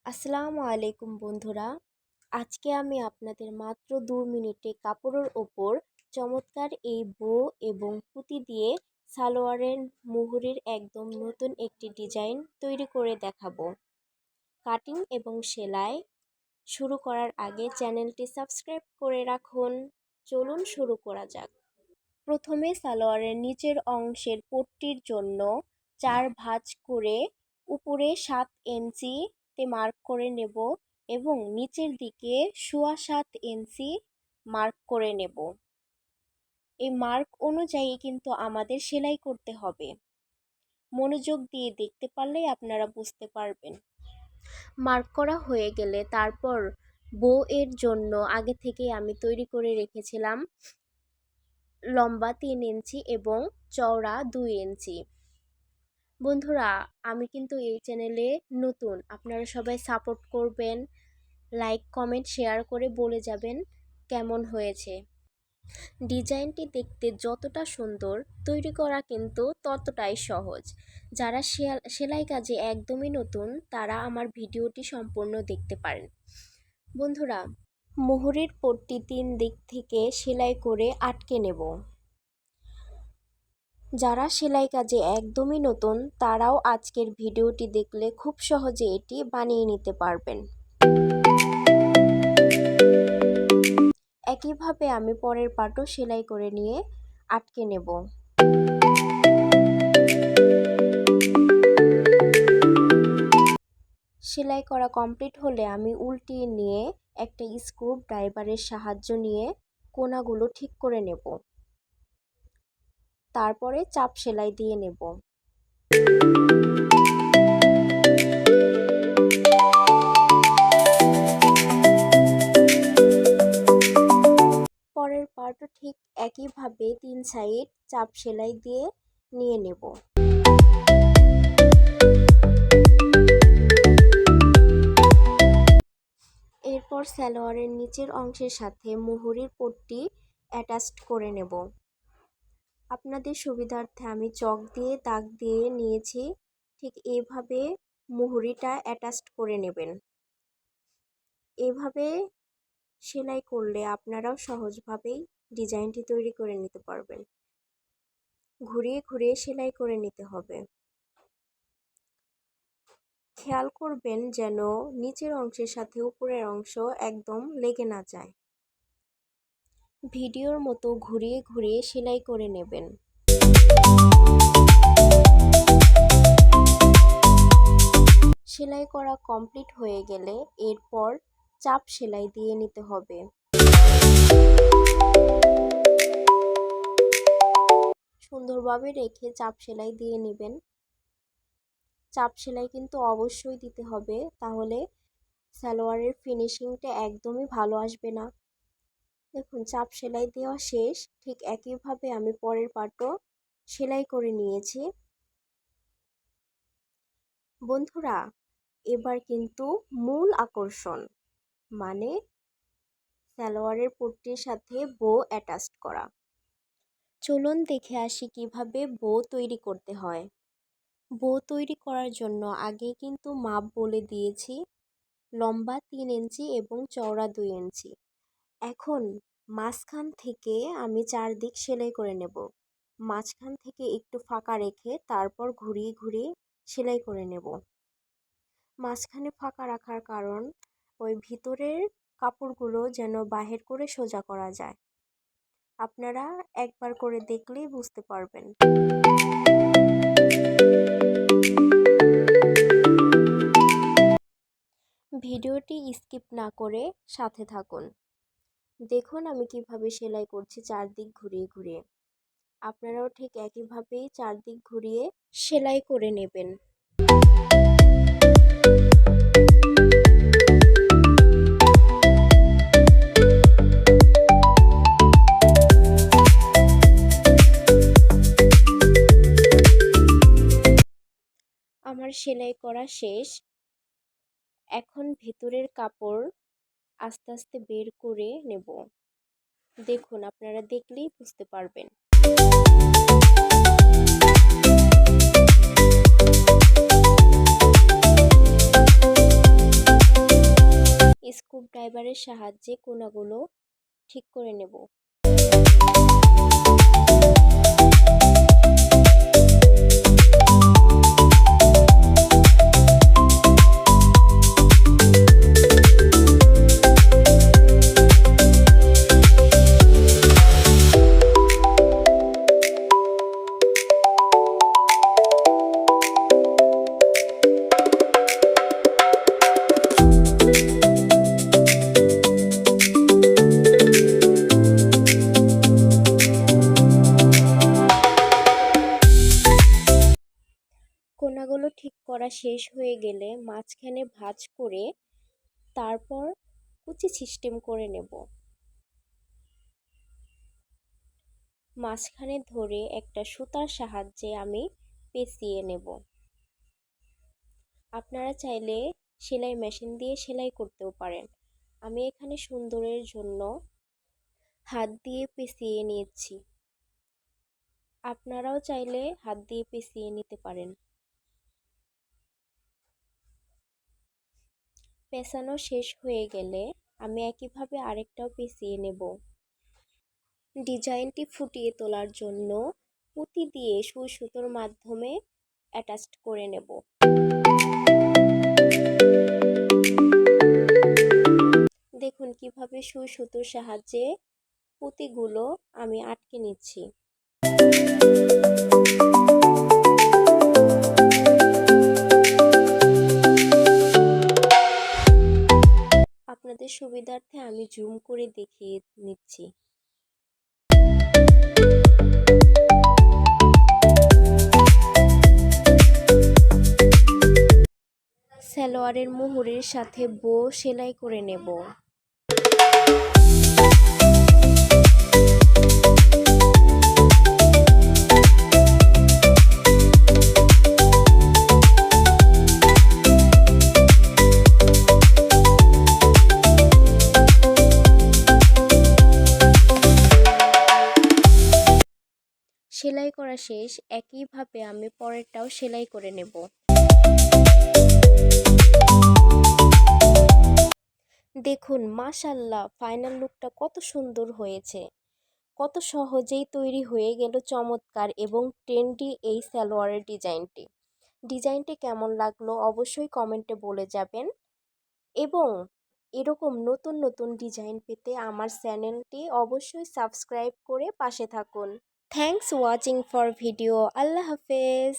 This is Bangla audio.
আসসালামু আলাইকুম বন্ধুরা। আজকে আমি আপনাদের মাত্র 2 মিনিটে কাপড়ের ওপর চমৎকার এই বো এবং পুঁতি দিয়ে সালোয়ারের মুহুরির একদম নতুন একটি ডিজাইন তৈরি করে দেখাবো। কাটিং এবং সেলাই শুরু করার আগে চ্যানেলটি সাবস্ক্রাইব করে রাখুন। চলুন শুরু করা যাক। প্রথমে সালোয়ারের নিচের অংশের পট্টির জন্য 4 ভাঁজ করে উপরে 7 ইঞ্চিতে মার্ক করে নেব এবং নিচের দিকে 7.25 ইঞ্চি মার্ক করে নেব। এই মার্ক অনুযায়ী কিন্তু আমাদের সেলাই করতে হবে। মনোযোগ দিয়ে দেখতে পারলেই আপনারা বুঝতে পারবেন। মার্ক করা হয়ে গেলে তারপর বো এর জন্য আগে থেকেই আমি তৈরি করে রেখেছিলাম লম্বা 3 ইঞ্চি এবং চওড়া 2 ইঞ্চি। বন্ধুরা, আমি কিন্তু এই চ্যানেলে নতুন, আপনারা সবাই সাপোর্ট করবেন, লাইক কমেন্ট শেয়ার করে বলে যাবেন কেমন হয়েছে। ডিজাইনটি দেখতে যতটা সুন্দর, তৈরি করা কিন্তু ততটাই সহজ। যারা সেলাই কাজে একদমই নতুন তারা আমার ভিডিওটি সম্পূর্ণ দেখতে পারেন। বন্ধুরা, মুহুরির পট্টি 3 দিক থেকে সেলাই করে আটকে নেব। যারা সেলাই কাজে একদমই নতুন তারাও আজকের ভিডিওটি দেখলে খুব সহজে এটি বানিয়ে নিতে পারবেন। একইভাবে আমি পরের পাটও সেলাই করে নিয়ে আটকে নেব। সেলাই করা কমপ্লিট হলে আমি উল্টিয়ে নিয়ে একটা স্ক্রু ড্রাইভারের সাহায্য নিয়ে কোণাগুলো ঠিক করে নেব। তারপরে চাপ সেলাই দিয়ে নেব। পরের পার্টও ঠিক একইভাবে 3 সাইড চাপ সেলাই দিয়ে নিয়ে নেব। এরপর সালোয়ারের নিচের অংশের সাথে মুহুরির পট্টি অ্যাটাচ করে নেব। আপনাদের সুবিধার্থে আমি চক দিয়ে দাগ দিয়ে নিয়েছি। ঠিক এইভাবে মুহুরিটা অ্যাটাচ করে নেবেন। এভাবে সেলাই করলে আপনারাও সহজভাবেই ডিজাইনটি তৈরি করে নিতে পারবেন। ঘুরিয়ে ঘুরিয়ে সেলাই করে নিতে হবে। খেয়াল করবেন যেন নিচের অংশের সাথে উপরের অংশ একদম লেগে না যায়। ভিডিওর মতো ঘুরিয়ে ঘুরিয়ে সেলাই করে নেবেন। সেলাই করা কমপ্লিট হয়ে গেলে এরপর চাপ সেলাই দিয়ে নিতে হবে। সুন্দরভাবে রেখে চাপ সেলাই দিয়ে নেবেন। চাপ সেলাই কিন্তু অবশ্যই দিতে হবে, তাহলে সালোয়ারের ফিনিশিংটা একদমই ভালো আসবে না। দেখুন, চাপ সেলাই দেওয়া শেষ। ঠিক একইভাবে আমি পরের পাটও সেলাই করে নিয়েছি। বন্ধুরা, এবার কিন্তু মূল আকর্ষণ, মানে সালোয়ারের পট্টির সাথে বো অ্যাটাচ করা। চলুন দেখে আসি কিভাবে বো তৈরি করতে হয়। বো তৈরি করার জন্য আগে কিন্তু মাপ বলে দিয়েছি, লম্বা 3 ইঞ্চি এবং চওড়া 2 ইঞ্চি। এখন মাঝখান থেকে আমি 4 দিক সেলাই করে নেব। মাঝখান থেকে একটু ফাঁকা রেখে তারপর ঘুরিয়ে ঘুরিয়ে সেলাই করে নেব। মাঝখানে ফাঁকা রাখার কারণ ওই ভিতরের কাপড়গুলো যেন বাহির করে সোজা করা যায়। আপনারা একবার করে দেখলেই বুঝতে পারবেন। ভিডিওটি স্কিপ না করে সাথে থাকুন। দেখুন আমি কিভাবে সেলাই করছি 4 দিক ঘুরিয়ে ঘুরিয়ে। আপনারাও ঠিক একইভাবেই 4 দিক ঘুরিয়ে সেলাই করে নেবেন। আমার সেলাই করা শেষ। এখন ভেতরের কাপড় আস্তে আস্তে বের করে নেব। দেখুন, আপনারা দেখলেই বুঝতে পারবেন। ড্রাইভারের সাহায্যে কোনাগুলো ঠিক করে নেব। কোনাগুলো ঠিক করা শেষ হয়ে গেলে মাঝখানে ভাঁজ করে তারপর কুচি সিস্টেম করে নেব। মাঝখানে ধরে একটা সুতার সাহায্যে আমি পেঁচিয়ে নেব। আপনারা চাইলে সেলাই মেশিন দিয়ে সেলাই করতেও পারেন। আমি এখানে সুন্দরের জন্য হাত দিয়ে পেঁচিয়ে নিয়েছি। আপনারাও চাইলে হাত দিয়ে পেঁচিয়ে নিতে পারেন। পেঁচানো শেষ হয়ে গেলে আমি একইভাবে আরেকটাও পেঁচিয়ে নেব। ডিজাইনটি ফুটিয়ে তোলার জন্য পুঁতি দিয়ে সুই সুতোর মাধ্যমে অ্যাটাচ করে নেব। দেখুন কিভাবে সুই সুতোর সাহায্যে পুঁতিগুলো আমি আটকে নিচ্ছি। আপনাদের সুবিধার্থে আমি জুম করে দেখিয়ে নিচ্ছি। সালোয়ারের মুহুরের সাথে বো সেলাই করে নেব। সেলাই করা শেষ, একইভাবে আমি পরেরটাও সেলাই করে নেব। দেখুন মাশাআল্লাহ, ফাইনাল লুকটা কত সুন্দর হয়েছে। কত সহজেই তৈরি হয়ে গেল চমৎকার এবং ট্রেন্ডি এই সালোয়ারের ডিজাইনটি কেমন লাগলো অবশ্যই কমেন্টে বলে যাবেন। এবং এরকম নতুন নতুন ডিজাইন পেতে আমার চ্যানেলটি অবশ্যই সাবস্ক্রাইব করে পাশে থাকুন। Thanks watching for video. আল্লাহ হাফেজ।